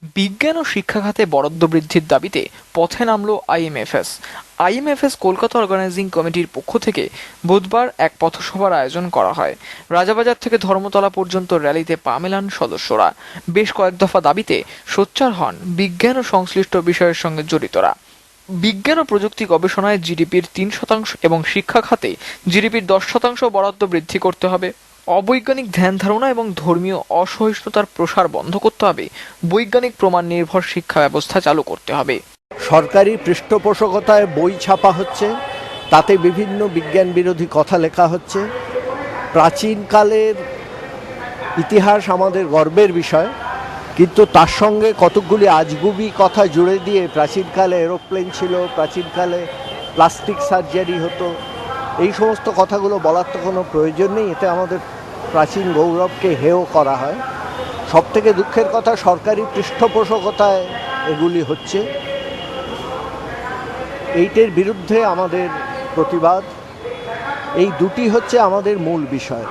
বিজ্ঞান ও শিক্ষা খাতে বরাদ্দ বৃদ্ধির দাবিতে পথে নামল আইএমএফএস। আইএমএফএস কলকাতা অর্গানাইজিং কমিটির পক্ষ থেকে বুধবার এক পথসভার আয়োজন করা হয়। রাজাবাজার থেকে ধর্মতলা পর্যন্ত র্যালিতে পা মেলান সদস্যরা। বেশ কয়েক দফা দাবিতে সোচ্চার হন বিজ্ঞান ও সংশ্লিষ্ট বিষয়ের সঙ্গে জড়িতরা। বিজ্ঞান ও প্রযুক্তি গবেষণায় জিডিপির 3% এবং শিক্ষা খাতে জিডিপির 10% বরাদ্দ বৃদ্ধি করতে হবে। অবৈজ্ঞানিক ধ্যান ধারণা এবং ধর্মীয় অসহিষ্ণুতার প্রসার বন্ধ করতে হবে। বৈজ্ঞানিক প্রমাণ নির্ভর শিক্ষা ব্যবস্থা চালু করতে হবে। সরকারি পৃষ্ঠপোষকতায় বই ছাপা হচ্ছে, তাতে বিভিন্ন বিজ্ঞান বিরোধী কথা লেখা হচ্ছে। প্রাচীনকালের ইতিহাস আমাদের গর্বের বিষয়, কিন্তু তার সঙ্গে কতকগুলি আজগুবি কথা জুড়ে দিয়ে প্রাচীনকালে এরোপ্লেন ছিল, প্রাচীনকালে প্লাস্টিক সার্জারি হতো, এই সমস্ত কথাগুলো বলার তো কোনো প্রয়োজন নেই। এতে আমাদের প্রাচীন গৌরবকে হেয় করা হয়। সবথেকে দুঃখের কথা, সরকারি পৃষ্ঠপোষকতায় এগুলি হচ্ছে। এইটের বিরুদ্ধে আমাদের প্রতিবাদ। এই দুটি হচ্ছে আমাদের মূল বিষয়।